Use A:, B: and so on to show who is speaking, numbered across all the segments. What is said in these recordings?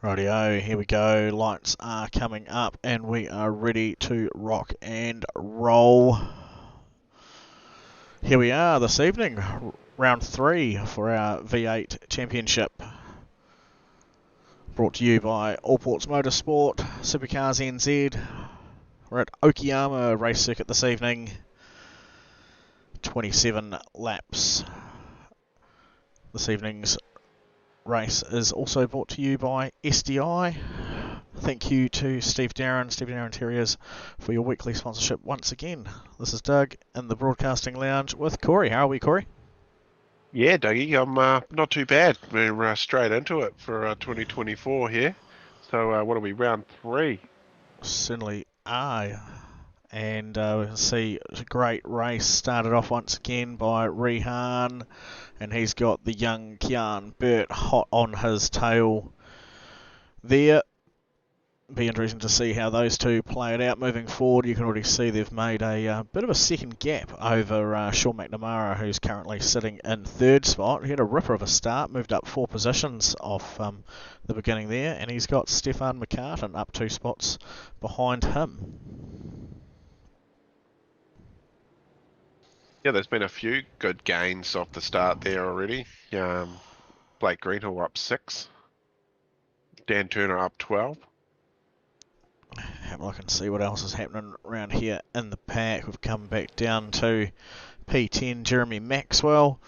A: Rightio, here we go. Lights are coming up and we are ready to rock and roll. Here we are this evening, round 3 for our V8 Championship. Brought to you by Allports Motorsport, Supercars NZ. We're at Okayama Race Circuit this evening. 27 laps. This evening's race is also brought to you by SDI. Thank you to Steve Darren Terriers, for your weekly sponsorship once again. This is Doug in the Broadcasting Lounge with Corey. How are we, Corey?
B: Yeah, Dougie, I'm not too bad. We're straight into it for 2024 here. So what are we, round 3?
A: Certainly are. And we can see a great race started off once again by Rehan, and he's got the young Kian Burt hot on his tail there. Be interesting to see how those two play it out moving forward. You can already see they've made a bit of a second gap over Sean McNamara, who's currently sitting in third spot. He had a ripper of a start, moved up 4 positions off the beginning there, and he's got Stefan McCartan up 2 spots behind him.
B: Yeah, there's been a few good gains off the start there already. Blake Greenhill up 6. Dan Turner up 12.
A: Have a look and see what else is happening around here in the pack. We've come back down to P10, Jeremy Maxwell.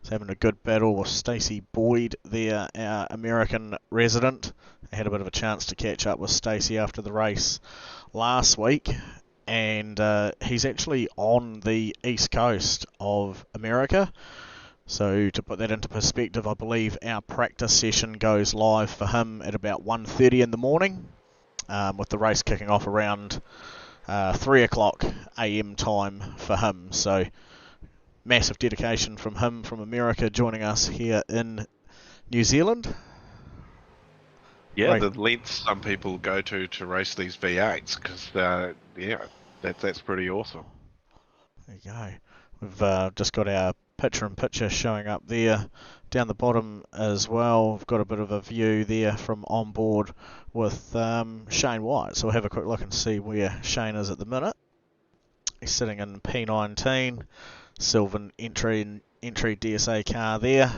A: He's having a good battle with Stacey Boyd there, our American resident. I had a bit of a chance to catch up with Stacey after the race last week, and he's actually on the east coast of America. So to put that into perspective, I believe our practice session goes live for him at about 1:30 in the morning. With the race kicking off around 3 o'clock AM time for him. So massive dedication from him from America, joining us here in New Zealand.
B: Yeah,
A: Right.
B: the lengths some people go to race these V8s, because that's pretty awesome.
A: There you go. We've just got our picture-in-picture showing up there down the bottom as well. We've got a bit of a view there from on board with Shane White. So we'll have a quick look and see where Shane is at the minute. He's sitting in P19, Sylvan entry DSA car there.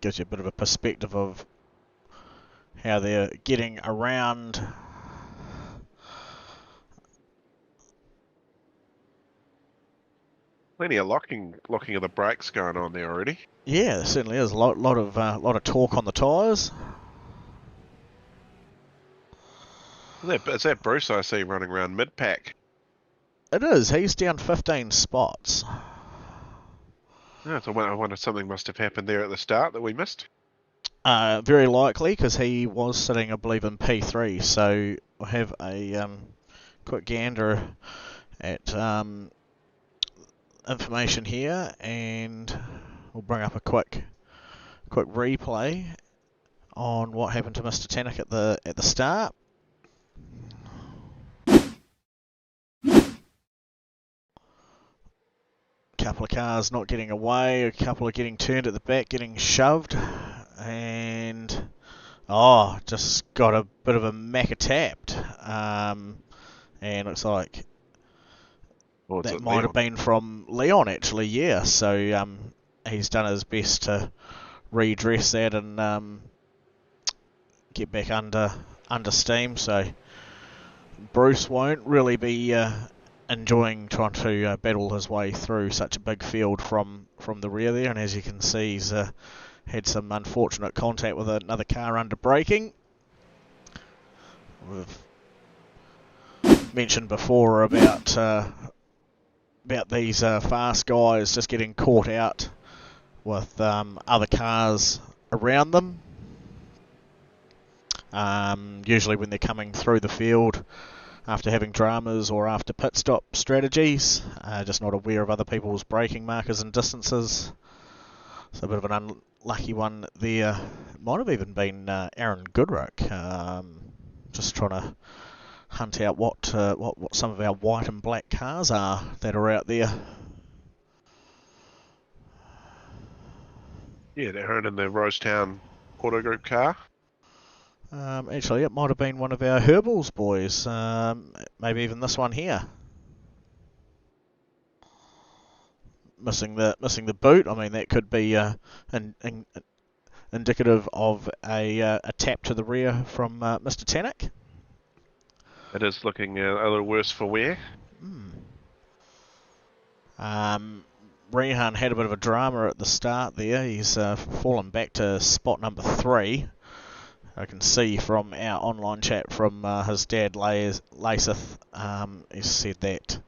A: Gives you a bit of a perspective of how they're getting around.
B: Plenty of locking of the brakes going on there already.
A: Yeah, there certainly is a lot of torque on the tyres.
B: Is that Bruce I see running around mid-pack?
A: It is. He's down 15 spots.
B: Yeah, so I wonder if something must have happened there at the start that we missed.
A: Very likely, because he was sitting, I believe, in P3. So we'll have a quick gander at information here, and we'll bring up a quick replay on what happened to Mr. Tannock at the start. Couple of cars not getting away, a couple are getting turned at the back, getting shoved, and just got a bit of a Macca tapped, and looks like that might have been from Leon actually, yeah. So he's done his best to redress that and get back under steam. So Bruce won't really be enjoying trying to battle his way through such a big field from the rear there, and as you can see, he's had some unfortunate contact with another car under braking. We've mentioned before about these fast guys just getting caught out with other cars around them. Usually when they're coming through the field after having dramas or after pit stop strategies, just not aware of other people's braking markers and distances. So a bit of an unlucky one there. It might have even been Aaron Goodrick, just trying to hunt out what some of our white and black cars are that are out there.
B: Yeah, they're running the Rosetown Auto Group car.
A: Actually, it might have been one of our Herbals boys. Maybe even this one here. Missing the boot. I mean, that could be indicative of a tap to the rear from Mr. Tannock.
B: It is looking a little worse for wear.
A: Rehan had a bit of a drama at the start there. He's fallen back to spot number 3. I can see from our online chat from his dad, Laseth, he said that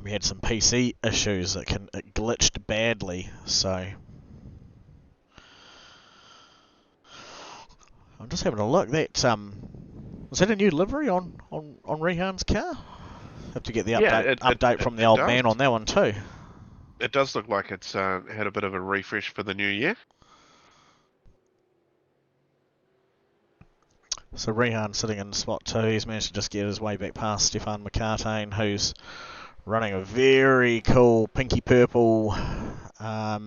A: he had some PC issues. It glitched badly, so I'm just having a look. Was that a new livery on Rehan's car? Have to get the update from the old man on that one too.
B: It does look like it's had a bit of a refresh for the new year.
A: So Rehan sitting in spot 2. He's managed to just get his way back past Stefan McCartain, who's running a very cool pinky purple. I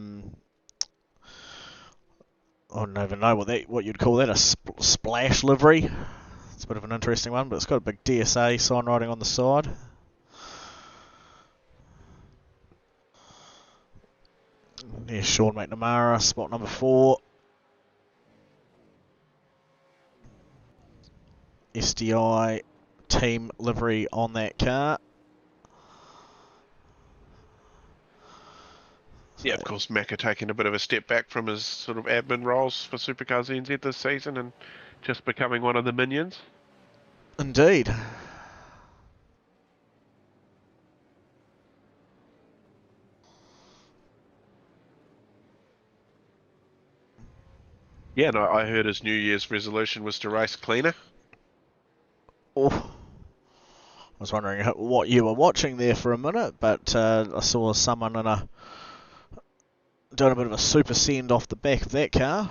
A: don't even know what you'd call that, a splash livery. It's a bit of an interesting one, but it's got a big DSA sign writing on the side. There's Sean McNamara, spot number 4. SDI team livery on that car.
B: Yeah, of course, Macca taking a bit of a step back from his sort of admin roles for Supercars NZ this season and just becoming one of the minions.
A: Indeed.
B: Yeah, no, I heard his New Year's resolution was to race cleaner.
A: Oh, I was wondering what you were watching there for a minute, but I saw someone doing a bit of a super send off the back of that car.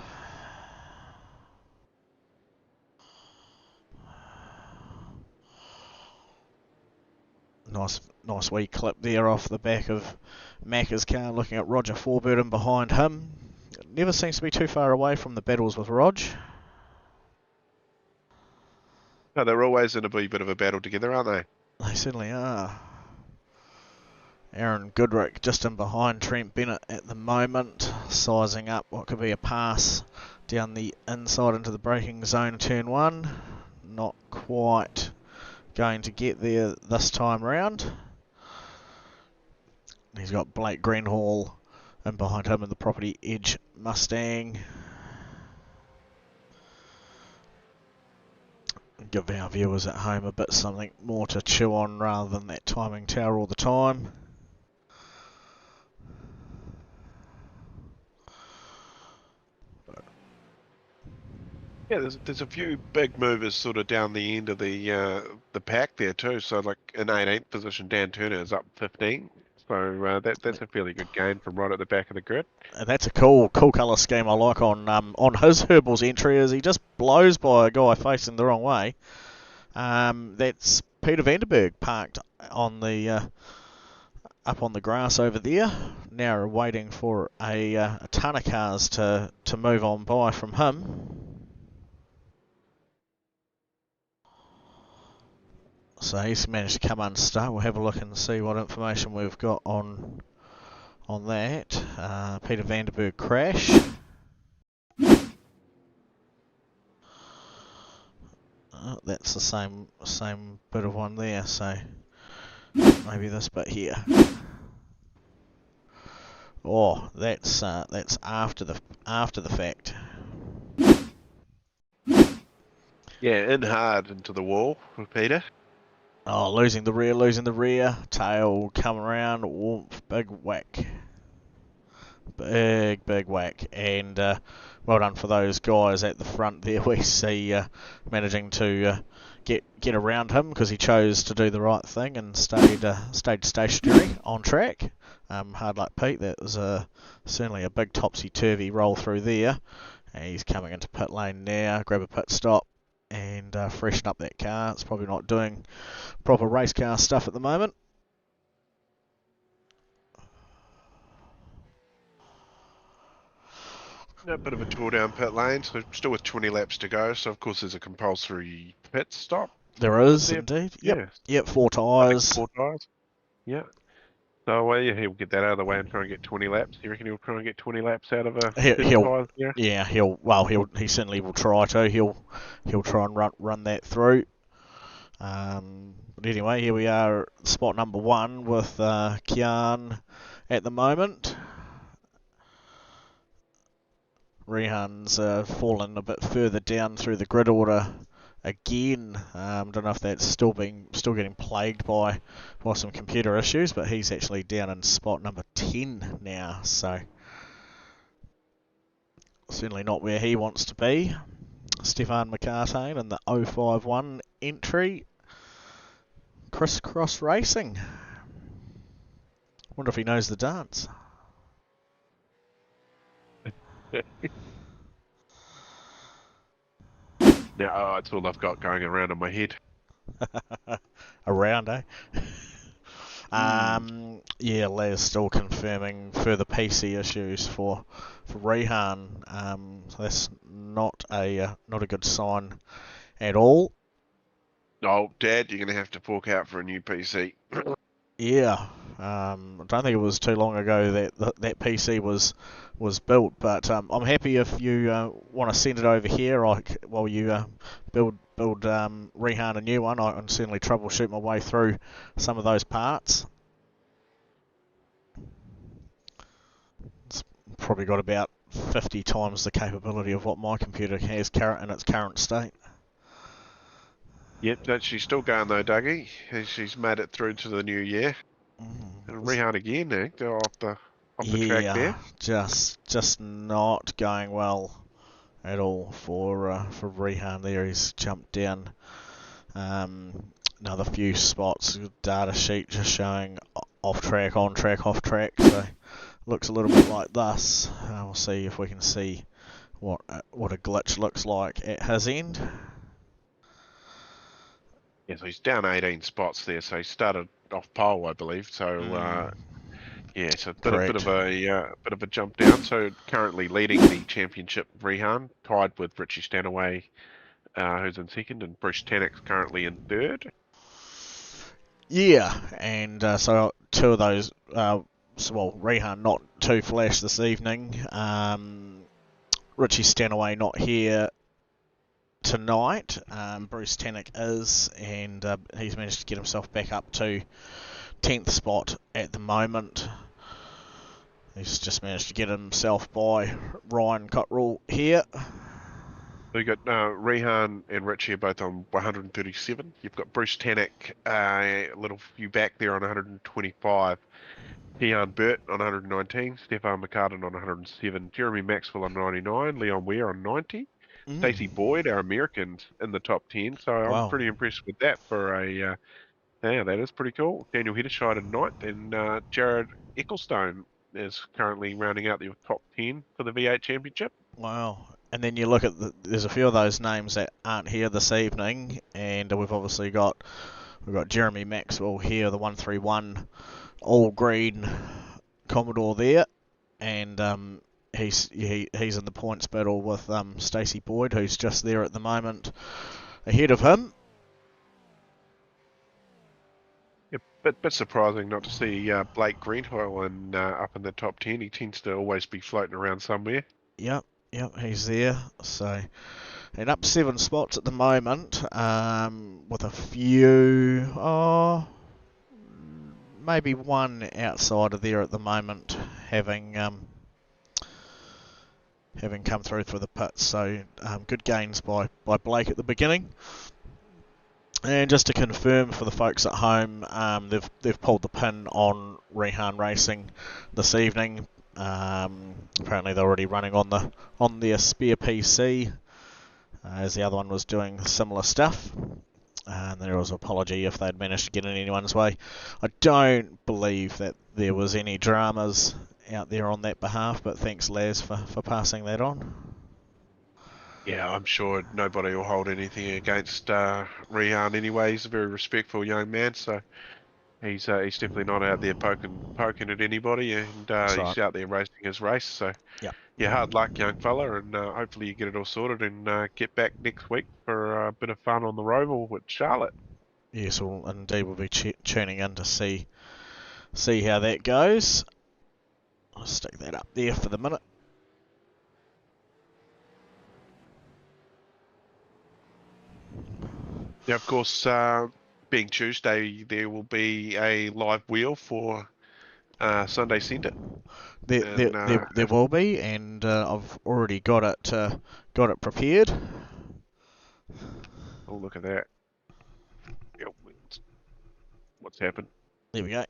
A: Nice wee clip there off the back of Macca's car, looking at Roger Forburden behind him. It never seems to be too far away from the battles with Rog.
B: No, they're always in a wee bit of a battle together, aren't they?
A: They certainly are. Aaron Goodrick just in behind Trent Bennett at the moment, sizing up what could be a pass down the inside into the braking zone, turn 1. Not quite going to get there this time round. He's got Blake Greenhall in behind him in the Property Edge Mustang. Give our viewers at home a bit something more to chew on rather than that timing tower all the time.
B: Yeah, there's a few big movers sort of down the end of the pack there too. So like in 18th position, Dan Turner is up 15. So that's a fairly good gain from right at the back of the grid.
A: And that's a cool colour scheme I like on his Herbals entry, as he just blows by a guy facing the wrong way. That's Peter Vanderberg parked on the up on the grass over there. Now waiting for a ton of cars to move on by from him. So he's managed to come unstuck. We'll have a look and see what information we've got on that. Peter Vanderberg crash. That's the same bit of one there. So maybe this bit here. Oh, that's after the fact.
B: Yeah, in hard into the wall for Peter.
A: Oh, losing the rear. Tail come around. Woof, big whack. Big whack. And well done for those guys at the front there. We see managing to get around him because he chose to do the right thing and stayed stationary on track. Hard luck, Pete. That was certainly a big topsy-turvy roll through there. And he's coming into pit lane now. Grab a pit stop and freshen up that car. It's probably not doing proper race car stuff at the moment.
B: A bit of a tour down pit lane, so still with 20 laps to go. So of course there's a compulsory pit stop.
A: There
B: Is
A: is
B: there?
A: indeed. Yep.
B: Yeah,
A: Yep. 4
B: I think
A: tyres.
B: 4 tyres. Yeah. So yeah, he'll get that out of the way and try and get 20 laps. You reckon he'll try and get 20 laps out of a set of
A: He'll.
B: tyres there?
A: Yeah. He certainly will try to. He'll try and run that through. But anyway, here we are, spot number 1 with Kian at the moment. Rehan's fallen a bit further down through the grid order again. Don't know if that's still getting plagued by some computer issues, but he's actually down in spot number 10 now, so certainly not where he wants to be. Stefan McCartane in the 051 entry. Crisscross Racing. Wonder if he knows the dance.
B: Now, that's all I've got going around in my head.
A: Around, eh? Yeah, Les still confirming further PC issues for Rehan. So that's not a good sign at all.
B: Oh, Dad, you're going to have to fork out for a new PC.
A: Yeah, I don't think it was too long ago that PC was built, but I'm happy if you want to send it over here. While you build Rehan a new one, I can certainly troubleshoot my way through some of those parts. It's probably got about 50 times the capability of what my computer has in its current state.
B: Yep, but she's still going though, Dougie. She's made it through to the new year. And Rehan again, off the track there.
A: Just not going well at all for Rehan there. He's jumped down another few spots. Data sheet just showing off track, on track, off track. So looks a little bit like this. We'll see if we can see what a glitch looks like at his end.
B: Yeah, so he's down 18 spots there. So he started off pole, I believe. So yeah, so a bit of a jump down. So currently leading the championship, Rehan, tied with Richie Stanaway, who's in second, and Bruce Tannock's currently in third.
A: Yeah, and so two of those. Rehan not too flash this evening. Richie Stanaway not here tonight. Bruce Tannock is, and he's managed to get himself back up to 10th spot at the moment. He's just managed to get himself by Ryan Cottrell here.
B: So you got Rehan and Richie are both on 137. You've got Bruce Tannock a little few back there on 125. Kean Burt on 119. Stefan McCartan on 107. Jeremy Maxwell on 99. Leon Weir on 90. Stacey Boyd, our Americans, in the top 10. So I'm pretty impressed with that for a... yeah, that is pretty cool. Daniel Hedderscheid in 9th. And Jared Ecclestone is currently rounding out the top 10 for the V8 Championship.
A: Wow. And then you look at there's a few of those names that aren't here this evening, and we've obviously got Jeremy Maxwell here, the 131 all green Commodore there, and he's in the points battle with Stacey Boyd, who's just there at the moment ahead of him.
B: Yeah, bit surprising not to see Blake Greenhill up in the top 10. He tends to always be floating around somewhere.
A: Yep, he's there. So, and up 7 spots at the moment, with a few, maybe one outsider there at the moment, having come through for the pits. So, good gains by Blake at the beginning. And just to confirm for the folks at home, they've pulled the pin on Rehan Racing this evening. Apparently they're already running on their spare PC, as the other one was doing similar stuff. And there was an apology if they'd managed to get in anyone's way. I don't believe that there was any dramas out there on that behalf, but thanks Les for passing that on.
B: Yeah, I'm sure nobody will hold anything against Rehan anyway. He's a very respectful young man, so He's definitely not out there poking at anybody, and
A: That's right.
B: he's out there racing his race. So
A: Yep.
B: yeah, hard luck, young fella, and hopefully you get it all sorted and get back next week for a bit of fun on the Roval with Charlotte.
A: Yes, well, indeed, we'll be tuning in to see how that goes. I'll stick that up there for the minute.
B: Yeah, of course, being Tuesday, there will be a live wheel for Sunday Centre,
A: There, there,
B: and
A: there, there will be, and I've already got it prepared.
B: oh look at that! Yep, what's happened?
A: There we go.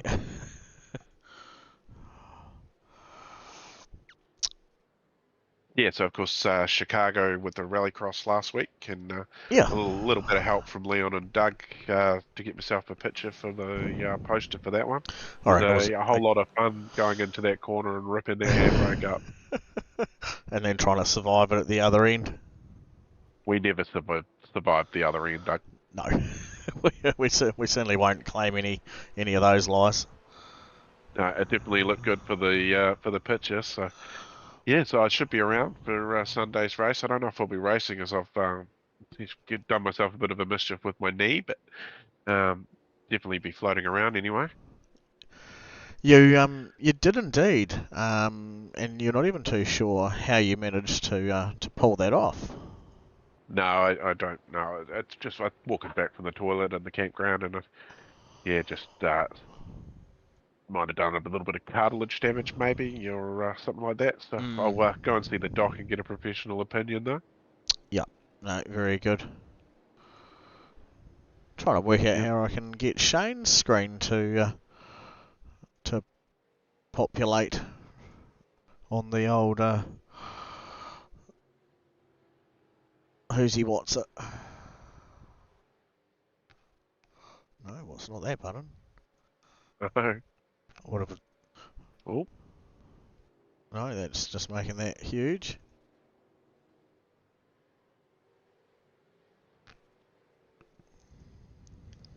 B: Yeah, so of course Chicago with the Rallycross last week, and
A: Yeah.
B: a little bit of help from Leon and Doug to get myself a picture for the poster for that one.
A: All
B: Was
A: right.
B: a whole lot of fun going into that corner and ripping that handbrake up.
A: And then trying to survive it at the other end.
B: We never survived the other end, Doug.
A: No, we certainly won't claim any of those lies.
B: It definitely looked good for the picture. So yeah, so I should be around for Sunday's race. I don't know if I'll be racing as I've done myself a bit of a mischief with my knee, but definitely be floating around anyway.
A: You did indeed, and you're not even too sure how you managed to pull that off.
B: No, I don't know. It's just I walking back from the toilet in the campground, and yeah, just might have done a little bit of cartilage damage, maybe, or something like that. So I'll go and see the doc and get a professional opinion, though.
A: Yep. No, very good. Trying to work out
B: Yep.
A: how I can get Shane's screen to populate on the old who's he what's it. No, what's not that button? What if it,
B: Oh,
A: no, that's just making that huge.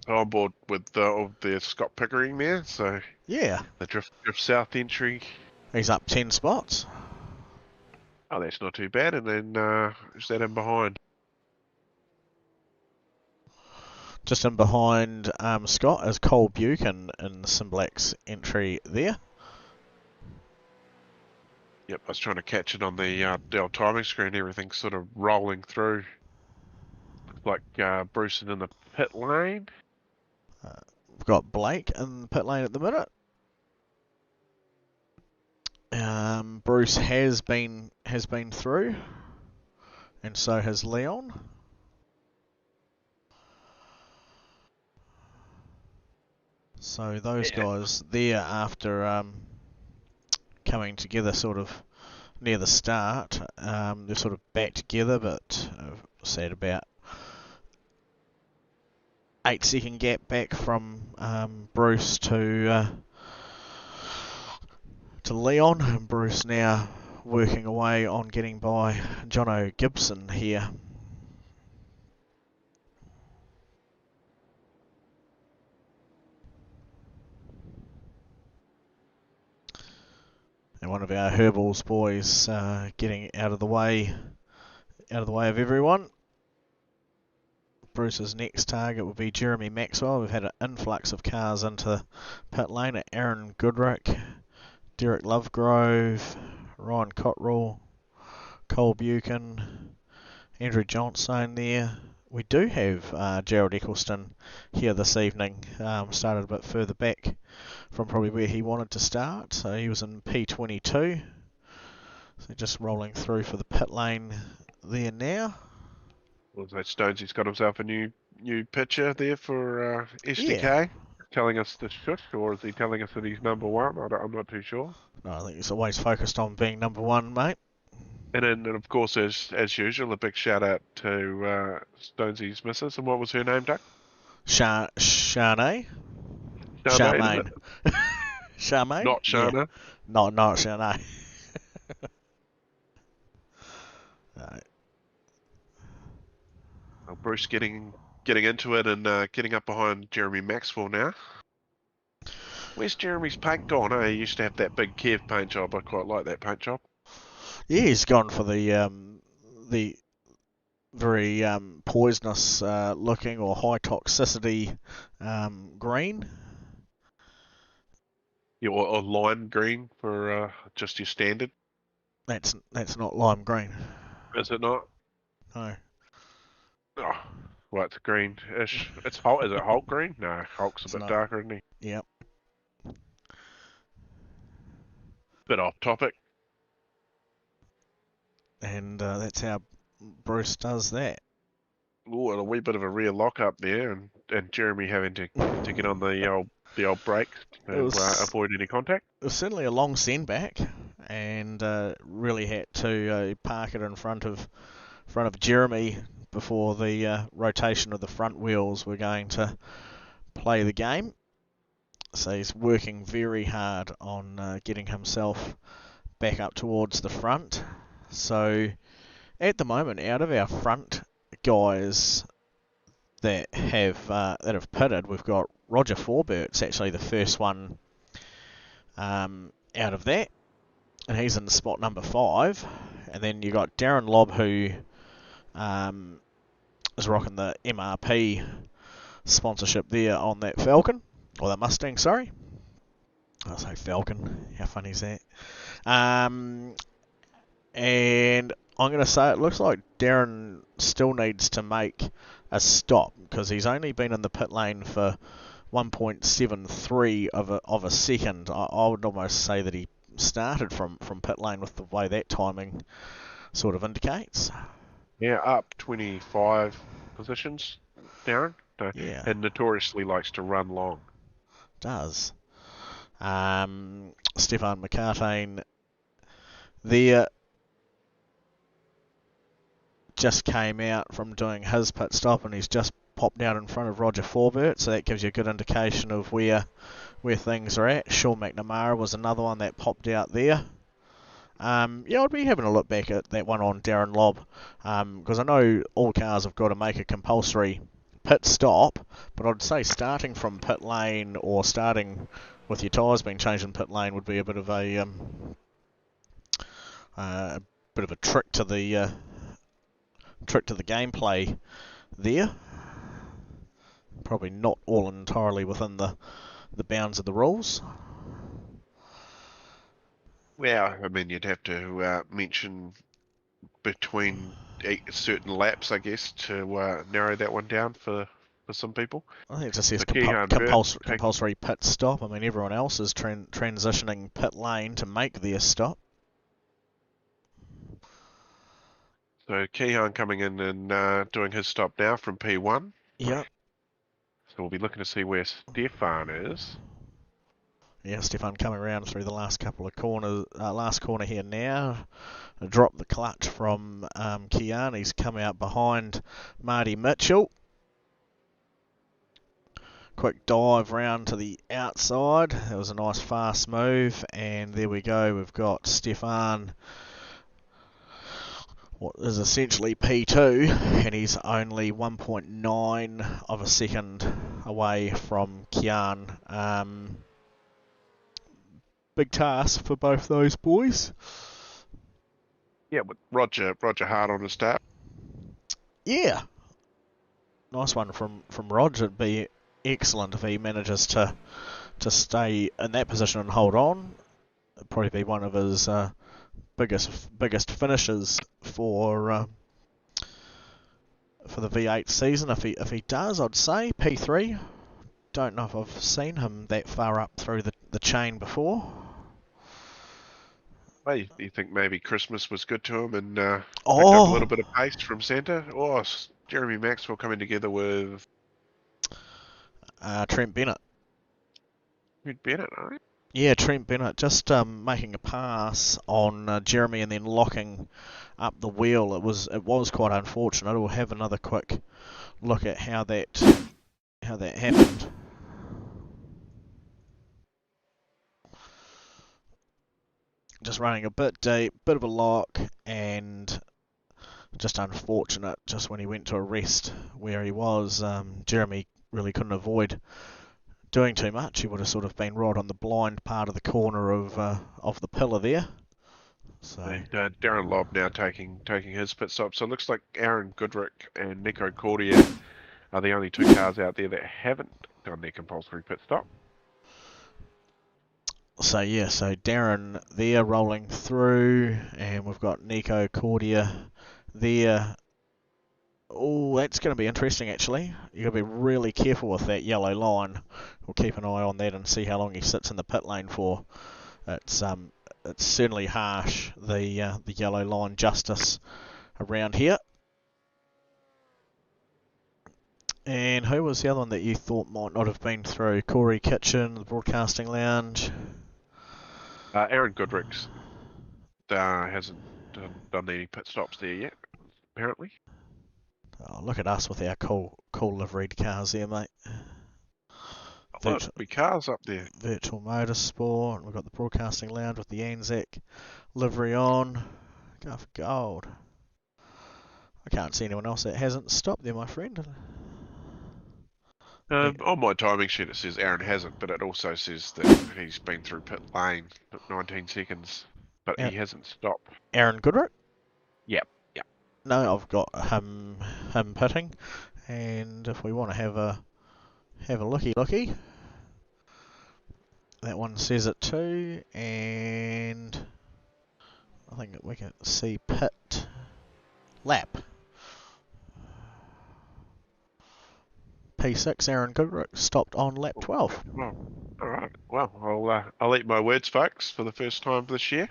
B: on board with the Scott Pickering there. So
A: Yeah,
B: the drift south entry.
A: he's up 10 spots.
B: Oh, that's not too bad. And then is that in behind?
A: Just in behind Scott is Cole Buchan in the Simblac's entry there.
B: Yep, I was trying to catch it on the old timing screen. Everything's sort of rolling through. Looks like Bruce is in the pit lane.
A: We've got Blake in the pit lane at the minute. Bruce has been through, and so has Leon. So those guys there, after coming together sort of near the start, they're sort of back together, but said about 8-second gap back from Bruce to Leon, and Bruce now working away on getting by Jono Gibson here. And one of our Herbals boys getting out of the way of everyone. Bruce's next target will be Jeremy Maxwell. We've had an influx of cars into pit lane at Aaron Goodrick, Derek Lovegrove, Ryan Cottrell, Cole Buchan, Andrew Johnstone there. We do have Gerald Eccleston here this evening. Started a bit further back from probably where he wanted to start. So he was in P22. So just rolling through for the pit lane there now.
B: Was that Stonesy's got himself a new picture there for SDK?
A: Yeah.
B: Telling us to shush, or is he telling us that he's number one? I'm not too sure.
A: No, I think he's always focused on being number one, mate.
B: And then, of course, as usual, a big shout out to Stonesy's missus. And what was her name, Duck?
A: Shanae?
B: Charmaine, is
A: Charmaine.
B: it?
A: Charmaine?
B: Not
A: Yeah.
B: Shana.
A: Not Shanae. No.
B: Well, Bruce getting into it and getting up behind Jeremy Maxwell now. Where's Jeremy's paint gone? He used to have that big Kev paint job. I quite like that paint job.
A: Yeah, he's gone for the very poisonous looking or high toxicity green.
B: Yeah, or lime green for just your standard.
A: That's not lime green.
B: Is it not?
A: No.
B: Oh, well, it's green-ish. It's Hulk. Is it Hulk green? No, Hulk's a
A: It's
B: bit
A: not.
B: darker, isn't he?
A: Yep.
B: Bit off topic.
A: And that's how Bruce does that.
B: Ooh, and a wee bit of a rear lock up there, and Jeremy having to get on the old brakes
A: It
B: to
A: was
B: avoid any contact.
A: it was certainly a long send back, and really had to park it in front of Jeremy before the rotation of the front wheels were going to play the game. So he's working very hard on getting himself back up towards the front. So at the moment, out of our front guys that have pitted, we've got Roger Forbert's actually the first one out of that, and he's in spot number 5. And then you got Darren Lobb, who is rocking the MRP sponsorship there on that Falcon, or the Mustang, sorry. I'll say Falcon. How funny is that? And I'm going to say it looks like Darren still needs to make a stop because he's only been in the pit lane for 1.73 of a second. I would almost say that he started from pit lane with the way that timing sort of indicates.
B: Yeah, up 25 positions, Darren.
A: Yeah,
B: And notoriously likes to run long.
A: does. Stefan McCartane there just came out from doing his pit stop, and he's just popped out in front of Roger Forbert, so that gives you a good indication of where things are at. Sean McNamara was another one that popped out there. Yeah, I'd be having a look back at that one on Darren Lobb, because I know all cars have got to make a compulsory pit stop, but I'd say starting from pit lane or starting with your tyres being changed in pit lane would be a bit of a trick to the gameplay there. Probably not all entirely within the bounds of the rules.
B: Well, I mean, you'd have to mention between certain laps, I guess, to narrow that one down for some people.
A: I think it just says
B: Kehan
A: compulsory pit stop. I mean, everyone else is transitioning pit lane to make their stop.
B: So Kehan coming in and doing his stop now from P1.
A: Yep.
B: So we'll be looking to see where Stefan is.
A: Yeah, Stefan coming around through the last couple of corners. Last corner here now. Drop the clutch from Kehan. He's come out behind Marty Mitchell. Quick dive round to the outside. That was a nice fast move, and there we go. We've got Stefan, what is essentially P2, and he's only 1.9 of a second away from Kehan. Big task for both those boys.
B: Yeah, with Roger Hart on the start.
A: Yeah, nice one from Roger. It'd be excellent if he manages to stay in that position and hold on. It'd probably be one of his biggest finishes for the V8 season. If he does, I'd say P3. Don't know if I've seen him that far up through the chain before.
B: Hey, you think maybe Christmas was good to him and picked up a little bit of pace from Santa? Or Jeremy Maxwell coming together with
A: Trent Bennett.
B: Bennett, right?
A: Yeah, Trent Bennett just making a pass on Jeremy and then locking up the wheel. It was quite unfortunate. We'll have another quick look at how that happened. Just running a bit deep, bit of a lock, and just unfortunate. Just when he went to arrest where he was, Jeremy really couldn't avoid doing too much. He would have sort of been right on the blind part of the corner of the pillar there. So
B: And Darren Lobb now taking his pit stop. So it looks like Aaron Goodrick and Nico Cordier are the only two cars out there that haven't done their compulsory pit stop.
A: So Darren there rolling through, and we've got Nico Cordier there. Oh, that's going to be interesting actually. You've got to be really careful with that yellow line. We'll keep an eye on that and see how long he sits in the pit lane for. It's certainly harsh, the yellow line justice around here. And who was the other one that you thought might not have been through? Corey Kitchen, the Broadcasting Lounge.
B: Aaron Goodricks hasn't done any pit stops there yet, apparently.
A: Oh, look at us with our cool liveried cars there, mate.
B: There'll be cars up there.
A: Virtual Motorsport. We've got the Broadcasting Lounge with the Anzac livery on. Go for gold. I can't see anyone else that hasn't stopped there, my friend.
B: On my timing sheet it says Aaron hasn't, but it also says that he's been through pit lane 19 seconds, but he hasn't stopped.
A: Aaron Goodrick?
B: Yep.
A: No, I've got him pitting, and if we want to have a looky, that one says it too, and I think we can see pit lap. P6 Aaron Goodrick stopped on lap 12.
B: Well, all right. Well, I'll eat my words, folks, for the first time this year.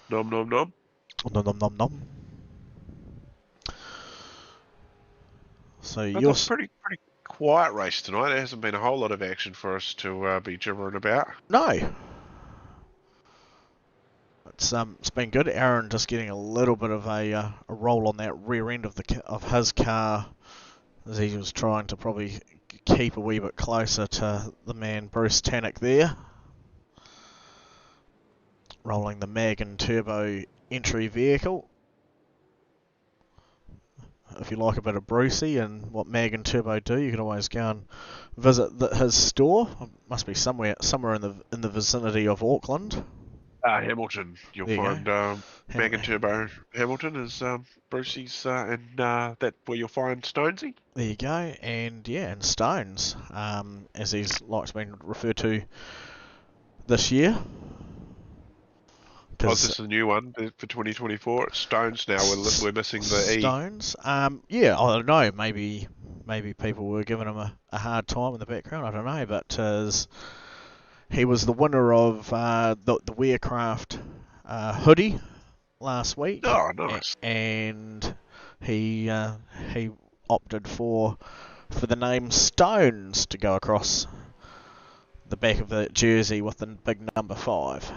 B: Nom nom nom.
A: Nom nom nom nom. So
B: It's
A: you're
B: a pretty quiet race tonight. There hasn't been a whole lot of action for us to be gibbering about.
A: No. It's been good. Aaron just getting a little bit of a roll on that rear end of his car, as he was trying to probably keep a wee bit closer to the man Bruce Tannock there. Rolling the Magen Turbo entry vehicle. If you like a bit of Brucey and what Magen Turbo do, you can always go and visit his store. It must be somewhere in the vicinity of Auckland.
B: Hamilton. You'll find Magen Turbo Hamilton is Brucey's, and that where you'll find Stonesy.
A: There you go, and Stones, as he's likes been referred to this year.
B: Oh, this is a new one for 2024. It's Stones now. We're missing the E.
A: Stones. I don't know. Maybe people were giving him a hard time in the background. I don't know, but he was the winner of the Wearcraft hoodie last week.
B: Oh, nice.
A: And he opted for the name Stones to go across the back of the jersey with the big number 5.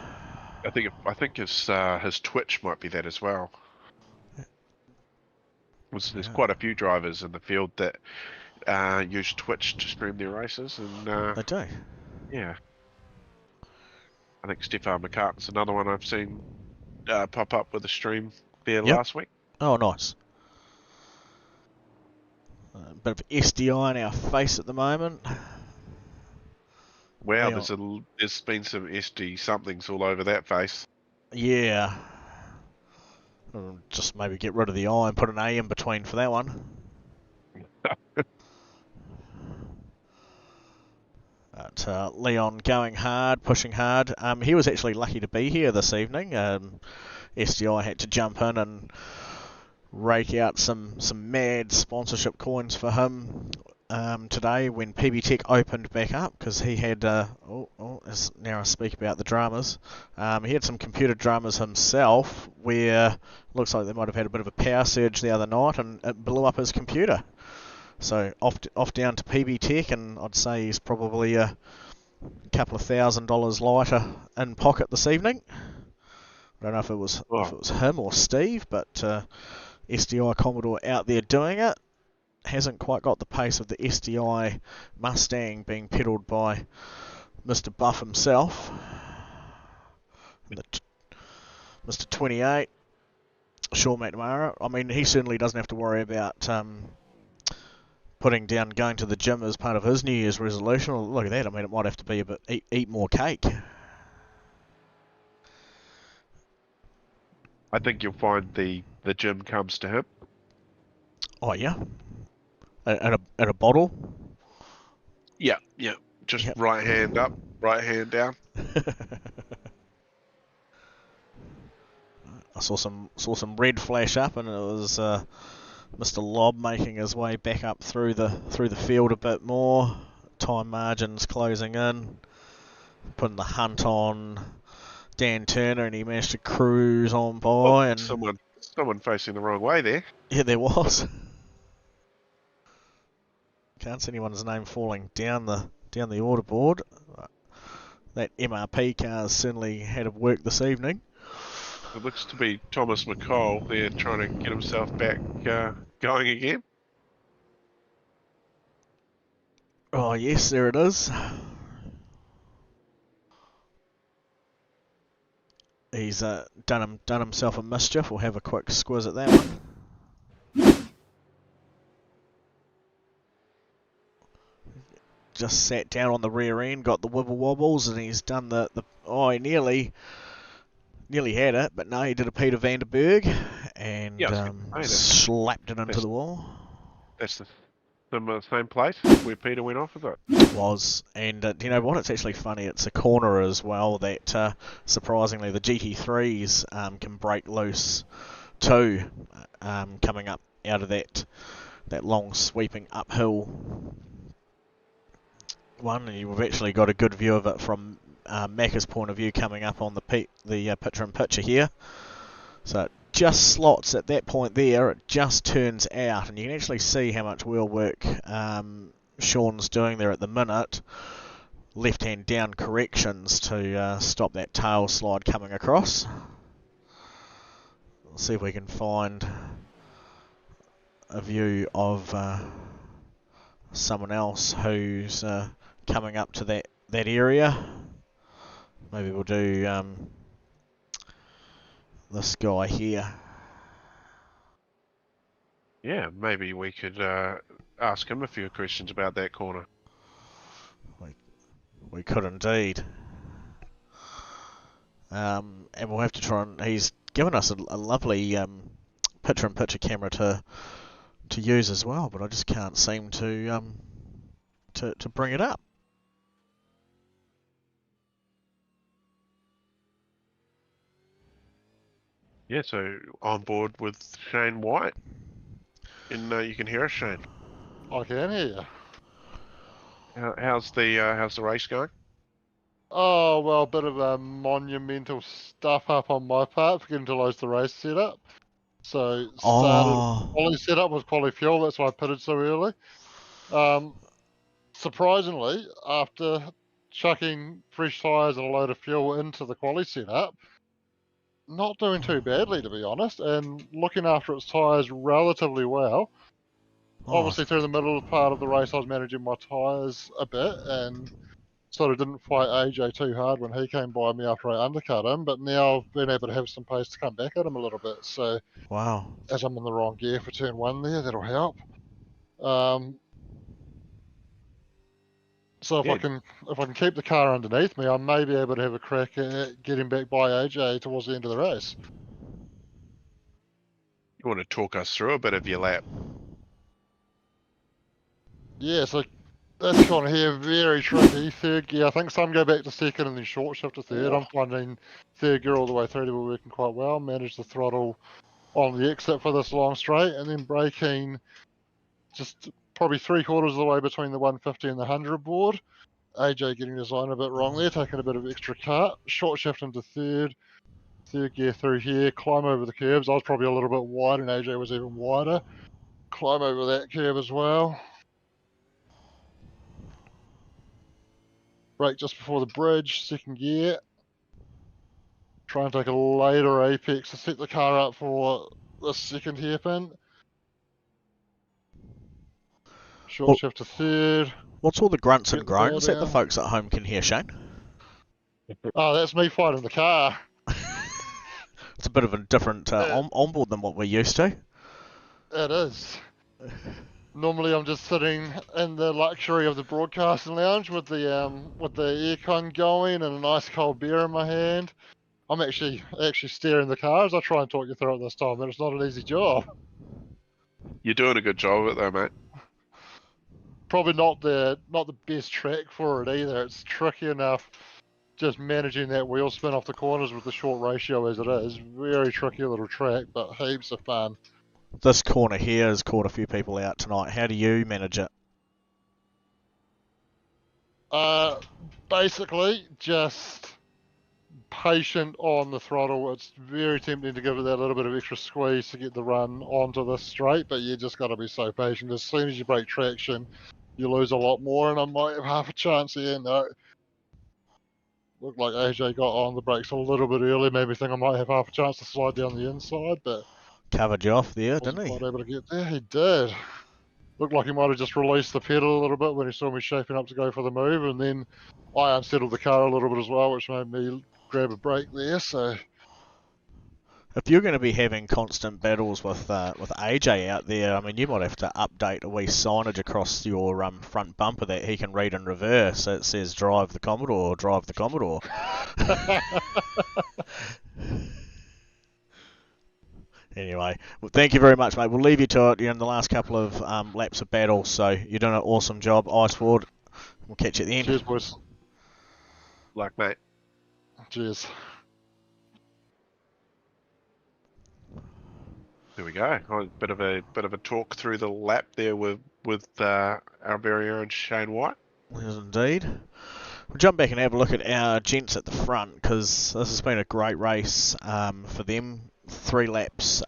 B: I think his Twitch might be that as well. There's quite a few drivers in the field that use Twitch to stream their races, and
A: they do.
B: Yeah. I think Stefan McCartan's another one I've seen pop up with a stream there last week.
A: Oh, nice. A bit of SDI in our face at the moment.
B: Wow, there's been some SD somethings all over that face.
A: Yeah. Just maybe get rid of the I and put an A in between for that one. But Leon going hard, pushing hard. He was actually lucky to be here this evening. SDI had to jump in and rake out some mad sponsorship coins for him today when PB Tech opened back up, because he had, now I speak about the dramas, he had some computer dramas himself where looks like they might have had a bit of a power surge the other night and it blew up his computer. So off down to PB Tech, and I'd say he's probably a couple of $1,000 lighter in pocket this evening. I don't know if it was him or Steve, but SDI Commodore out there doing it. Hasn't quite got the pace of the SDI Mustang being pedalled by Mr. Buff himself. Mr. 28, Sean McNamara. I mean, he certainly doesn't have to worry about putting down going to the gym as part of his New Year's resolution. Well, look at that. I mean, it might have to be a bit eat more cake.
B: I think you'll find the gym comes to him.
A: Oh yeah, and a bottle.
B: Yeah, yeah. Just
A: Yep.
B: right hand up, right hand down.
A: I saw some red flash up, and it was Mr. Lobb making his way back up through the field a bit more. Time margins closing in, putting the hunt on Dan Turner, and he managed to cruise on by.
B: Oh,
A: and
B: someone facing the wrong way there.
A: yeah, there was. Can't see anyone's name falling down the order board. That MRP car certainly had of work this evening.
B: It looks to be Thomas McCall there trying to get himself back going again.
A: Oh yes, there it is. He's done himself a mischief. We'll have a quick squiz at that one. Just sat down on the rear end, got the wibble wobbles, and he's done he nearly had it, but no, he did a Peter van der Berg and slapped it into the wall.
B: That's the same place where Peter went off with it.
A: Was, and do you know what? It's actually funny. It's a corner as well that surprisingly the GT3s can break loose too, coming up out of that long sweeping uphill one, and you've actually got a good view of it from Macca's point of view coming up on the picture-in-picture here. So it just slots at that point there, it just turns out, and you can actually see how much wheel work Sean's doing there at the minute. Left-hand down corrections to stop that tail slide coming across. Let's see if we can find a view of someone else who's coming up to that area. Maybe we'll do this guy here.
B: Yeah, maybe we could ask him a few questions about that corner.
A: We could indeed. And we'll have to try and... He's given us a lovely picture-in-picture camera to use as well, but I just can't seem to bring it up.
B: Yeah, so on board with Shane White. And you can hear us, Shane.
C: I can hear you.
B: How's the race going?
C: Oh, well, a bit of monumental stuff up on my part, forgetting to load the race setup. So, quality setup was quality fuel, that's why I pitted so early. Surprisingly, after chucking fresh tyres and a load of fuel into the quality setup, not doing too badly, to be honest, and looking after its tyres relatively well. Obviously, through the middle part of the race, I was managing my tyres a bit and sort of didn't fight AJ too hard when he came by me after I undercut him, but now I've been able to have some pace to come back at him a little bit. So, as I'm in the wrong gear for turn one there, that'll help. So if I can keep the car underneath me, I may be able to have a crack at getting back by AJ towards the end of the race.
B: You want to talk us through a bit of your lap?
C: Yeah, so that's kind of here very tricky. Third gear, I think some go back to second and then short shift to third. I'm finding third gear all the way through to be working quite well. Managed the throttle on the exit for this long straight, and then braking just probably 3/4 of the way between the 150 and the 100 board. AJ getting his line a bit wrong there, taking a bit of extra cut. Short shift into third gear through here, climb over the curbs. I was probably a little bit wide and AJ was even wider. Climb over that curb as well. Brake just before the bridge, second gear. Try and take a later apex to set the car up for the second hairpin. Short shift to third.
A: What's all the grunts and groans that the folks at home can hear, Shane?
C: Oh, that's me fighting the car.
A: It's a bit of a different onboard than what we're used to.
C: It is. Normally, I'm just sitting in the luxury of the broadcasting lounge with the aircon going and a nice cold beer in my hand. I'm actually steering the car as I try and talk you through it this time, but it's not an easy job.
B: You're doing a good job of it though, mate.
C: Probably not the best track for it either. It's tricky enough just managing that wheel spin off the corners with the short ratio as it is. Very tricky little track, but heaps of fun.
A: This corner here has caught a few people out tonight. How do you manage it?
C: Basically, just patient on the throttle. It's very tempting to give it that little bit of extra squeeze to get the run onto the straight, but you just got to be so patient. As soon as you break traction, you lose a lot more, and I might have half a chance here. No, looked like AJ got on the brakes a little bit early, made me think I might have half a chance to slide down the inside, but
A: Covered you off there,
C: wasn't
A: didn't he?
C: quite able to get there. He did. Looked like he might have just released the pedal a little bit when he saw me shaping up to go for the move, and then I unsettled the car a little bit as well, which made me grab a brake there. So
A: If you're going to be having constant battles with AJ out there, I mean, you might have to update a wee signage across your front bumper that he can read in reverse. It says "Drive the Commodore," "Drive the Commodore." Anyway, well, thank you very much, mate. We'll leave you to it. You're in the last couple of laps of battle, so you're doing an awesome job, Iceford. We'll catch you at the end.
C: cheers, boys.
B: Like, mate.
C: Cheers.
B: There we go. A bit of a talk through the lap there with our very own Shane White.
A: Yes, indeed. We'll jump back and have a look at our gents at the front, because this has been a great race for them. 3 laps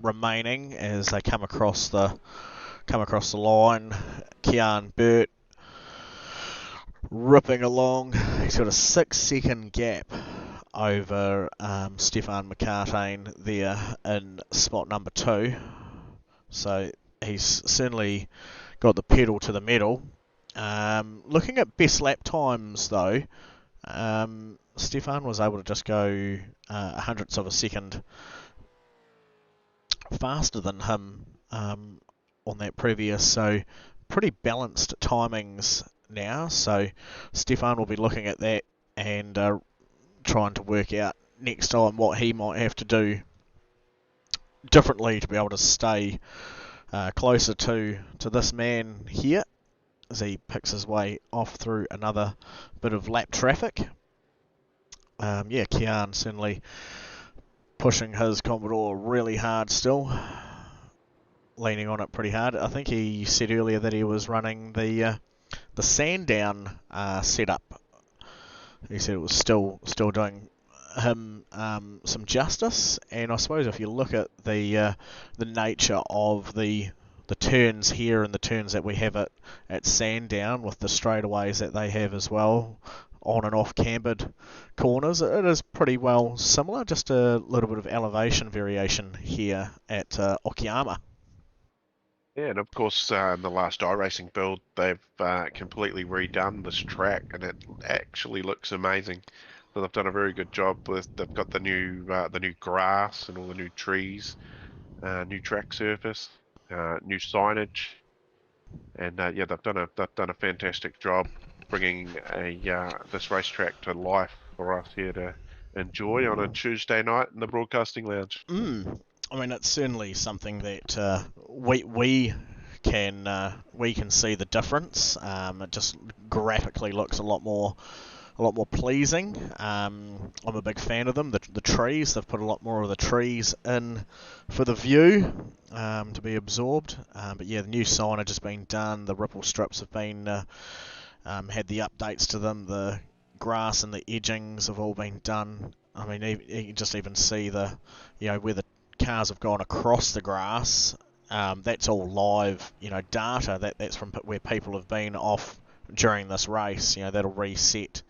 A: remaining as they come across the line. Kian Burt ripping along. He's got a 6-second gap over Stefan McCartane there in spot number 2. So he's certainly got the pedal to the metal. Looking at best lap times though, Stefan was able to just go hundredths of a second faster than him on that previous, so pretty balanced timings now. So Stefan will be looking at that and trying to work out next time what he might have to do differently to be able to stay closer to this man here as he picks his way off through another bit of lap traffic. Kian certainly pushing his Commodore really hard still, leaning on it pretty hard. I think he said earlier that he was running the Sandown setup. He said it was still doing him some justice, and I suppose if you look at the nature of the turns here and the turns that we have at Sandown with the straightaways that they have as well, on and off cambered corners, it is pretty well similar, just a little bit of elevation variation here at Okayama.
B: Yeah, and of course, in the last iRacing build, they've completely redone this track, and it actually looks amazing. So they've done a very good job with. They've got the new grass and all the new trees, new track surface, new signage, and they've done a fantastic job bringing this racetrack to life for us here to enjoy on a Tuesday night in the broadcasting lounge.
A: I mean, it's certainly something that we can see the difference. It just graphically looks a lot more pleasing. I'm a big fan of them. The trees, they've put a lot more of the trees in for the view to be absorbed. But yeah, the new signage has been done. The ripple strips have been had the updates to them. The grass and the edgings have all been done. I mean, you can just even see where the cars have gone across the grass. That's all live, data. That's from where people have been off during this race. That'll reset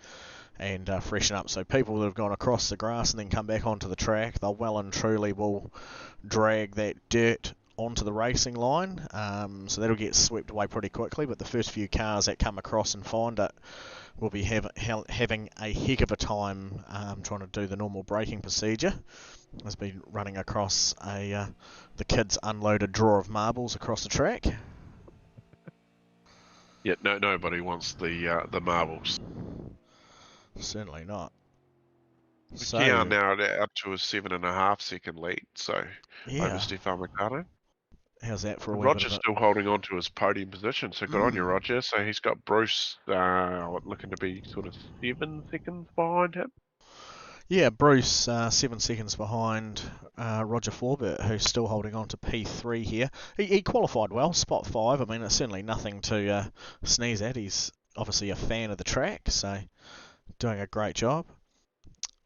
A: and freshen up. So people that have gone across the grass and then come back onto the track, they'll well and truly will drag that dirt onto the racing line. So that'll get swept away pretty quickly. But the first few cars that come across and find it will be having a heck of a time trying to do the normal braking procedure. Has been running across the kids' unloaded drawer of marbles across the track.
B: Yet nobody wants the marbles.
A: Certainly not.
B: Keon
A: So,
B: now up to a 7.5 second lead, so over
A: yeah,
B: Stefan Mercado.
A: how's that for a
B: And
A: wee bit of
B: Roger's
A: a...
B: still holding on to his podium position, so good on you, Roger. So he's got Bruce looking to be sort of 7 seconds behind him.
A: Yeah, Bruce 7 seconds behind Roger Forbert, who's still holding on to P3 here. He qualified well, spot 5. I mean, it's certainly nothing to sneeze at. He's obviously a fan of the track, so doing a great job.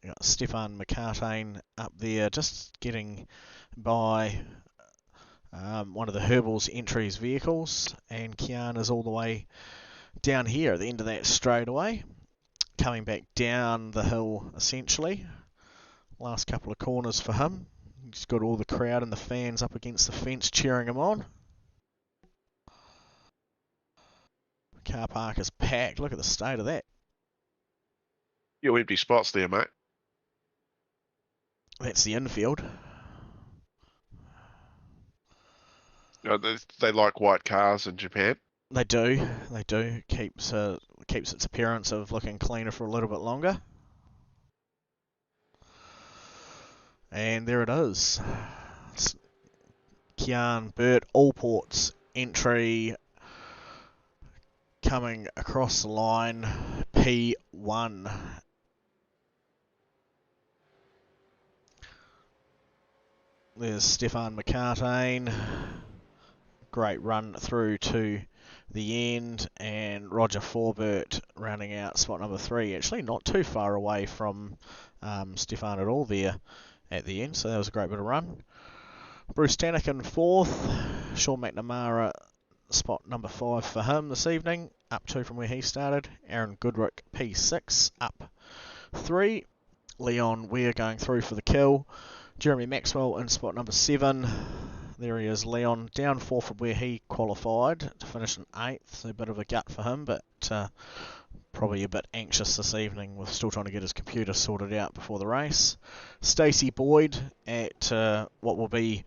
A: You got Stefan McCartain up there, just getting by one of the Herbal's entries vehicles, and Kian is all the way down here at the end of that straightaway, coming back down the hill essentially. Last couple of corners for him. He's got all the crowd and the fans up against the fence cheering him on. Car park is packed. Look at the state of that.
B: Few empty spots there, mate.
A: That's the infield.
B: They like white cars in Japan.
A: They do. They do. Keeps its appearance of looking cleaner for a little bit longer. And there it is. It's Kian Burt Allport's entry coming across the line, P1. There's Stefan McCartain. Great run through to the end, and Roger Forbert rounding out spot number 3. Actually not too far away from Stefan at all there at the end, so that was a great bit of run. Bruce Tannick in 4th. Sean McNamara spot number 5 for him this evening, up 2 from where he started. Aaron Goodrick P6 up 3. Leon Weir going through for the kill. Jeremy Maxwell in spot number 7. There he is, Leon, down 4 from where he qualified to finish in 8th. A bit of a gut for him, but probably a bit anxious this evening with still trying to get his computer sorted out before the race. Stacey Boyd at what will be,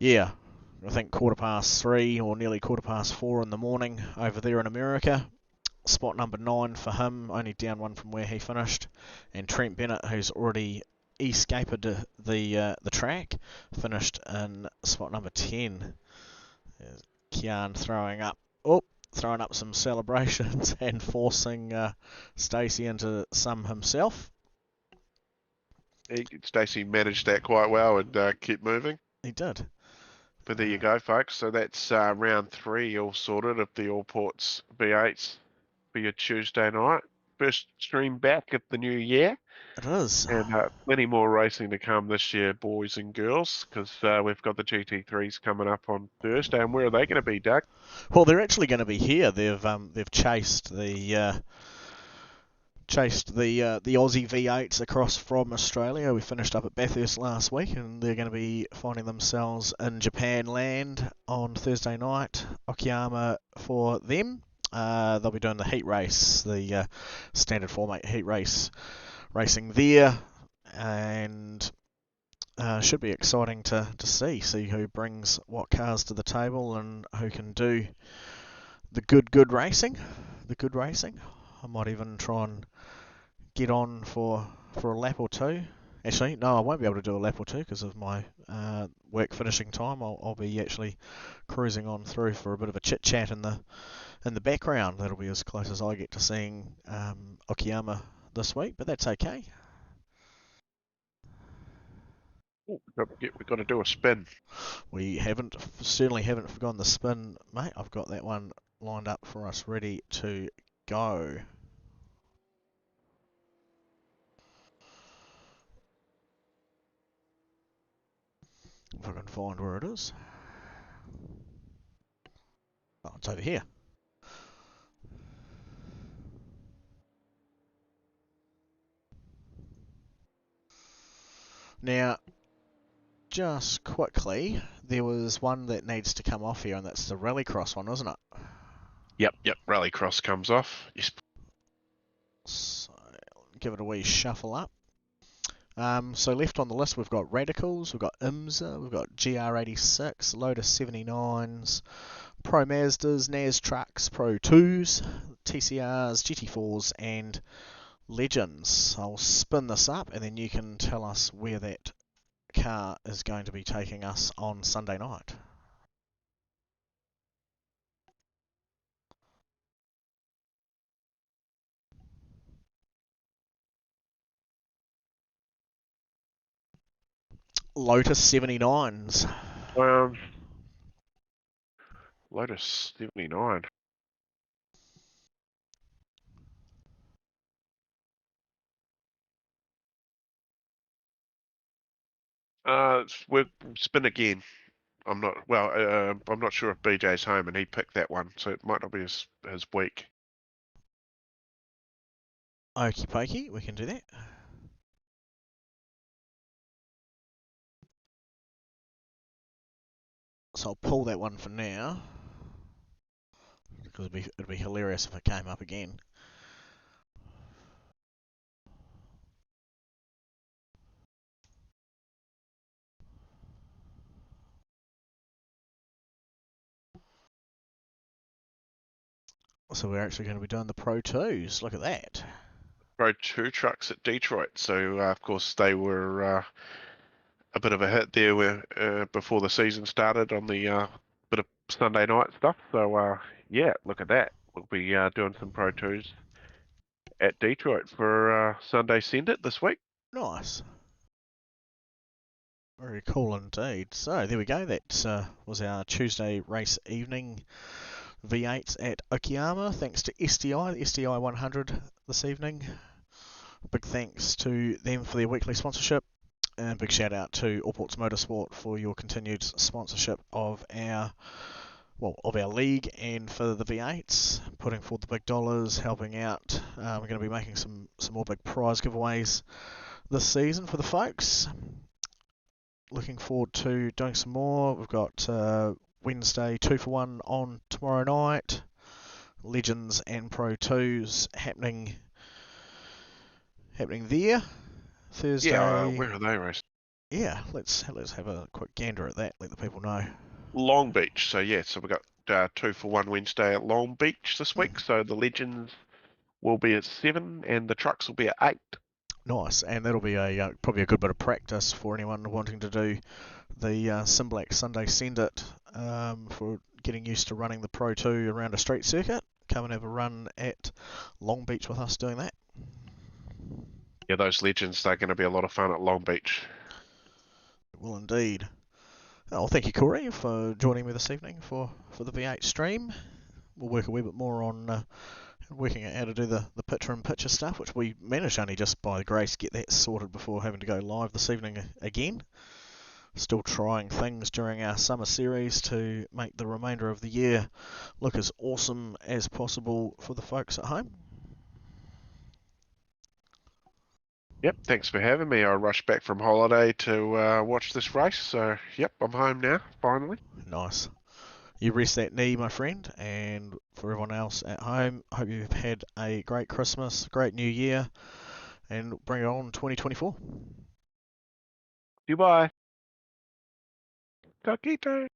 A: I think 3:15 or nearly 4:15 in the morning over there in America. Spot number 9 for him, only down 1 from where he finished. And Trent Bennett, who's already escaped the track, finished in spot number 10. There's Kian throwing up some celebrations and forcing Stacey into some himself.
B: Stacey managed that quite well and kept moving.
A: He did.
B: But there you go, folks. So that's round 3 all sorted of the Allports V8s for your Tuesday night. First stream back at the new year.
A: It is.
B: And plenty more racing to come this year, boys and girls, because we've got the GT3s coming up on Thursday. And where are they going to be, Doug?
A: Well, they're actually going to be here. They've chased the Aussie V8s across from Australia. We finished up at Bathurst last week, and they're going to be finding themselves in Japan land on Thursday night. Okayama for them. They'll be doing the heat race, the standard format heat race racing there, and should be exciting to see who brings what cars to the table and who can do the good racing. I might even try and get on for a lap or two. Actually, no, I won't be able to do a lap or two because of my work finishing time. I'll be actually cruising on through for a bit of a chit chat in the background. That'll be as close as I get to seeing Okayama this week, but that's okay.
B: We've got to do a spin.
A: We certainly haven't forgotten the spin, mate. I've got that one lined up for us, ready to go. If I can find where it is. Oh, it's over here. Now, just quickly, there was one that needs to come off here, and that's the Rallycross one, isn't it?
B: Yep. Rallycross comes off. Yes.
A: So, give it a wee shuffle up. So left on the list, we've got Radicals, we've got IMSA, we've got GR86, Lotus 79s, Pro Mazdas, NAS trucks, Pro 2s, TCRs, GT4s, and Legends. I'll spin this up and then you can tell us where that car is going to be taking us on Sunday night. Lotus 79s.
B: Lotus 79. We'll spin again. I'm not sure if BJ's home and he picked that one, so it might not be his week.
A: Okie pokey, we can do that. So I'll pull that one for now, because it'd be hilarious if it came up again. So we're actually going to be doing the Pro 2s. Look at that.
B: Pro 2 trucks at Detroit. So of course they were a bit of a hit there before the season started on the bit of Sunday night stuff. So yeah, look at that. We'll be doing some Pro 2s at Detroit for Sunday Send It this week.
A: Nice. Very cool indeed. So there we go. That was our Tuesday race evening V8s at Okayama. Thanks to STI, the STI 100 this evening. Big thanks to them for their weekly sponsorship. And big shout out to All Ports Motorsport for your continued sponsorship of our league and for the V8s, putting forward the big dollars, helping out. We're going to be making some more big prize giveaways this season for the folks. Looking forward to doing some more. We've got Wednesday 2-for-1 on tomorrow night. Legends and Pro 2s happening there. Thursday.
B: Yeah, where are they racing?
A: Yeah, let's have a quick gander at that. Let the people know.
B: Long Beach. So yeah, so we've got 2-for-1 Wednesday at Long Beach this week. So the Legends will be at 7 and the trucks will be at 8.
A: Nice, and that'll be probably a good bit of practice for anyone wanting to do the Simblack Sunday Send It for getting used to running the Pro 2 around a street circuit. Come and have a run at Long Beach with us doing that.
B: Yeah, those Legends, they're going to be a lot of fun at Long Beach.
A: Well, indeed. Oh, thank you, Corey, for joining me this evening for the V8 stream. We'll work a wee bit more on working out how to do the picture-in-picture stuff, which we managed only just by grace get that sorted before having to go live this evening again. Still trying things during our summer series to make the remainder of the year look as awesome as possible for the folks at home.
B: Yep, thanks for having me. I rushed back from holiday to watch this race, so yep, I'm home now, finally.
A: Nice. You rest that knee, my friend, and for everyone else at home, I hope you've had a great Christmas, great New Year, and bring it on 2024.
B: Goodbye. Taquito.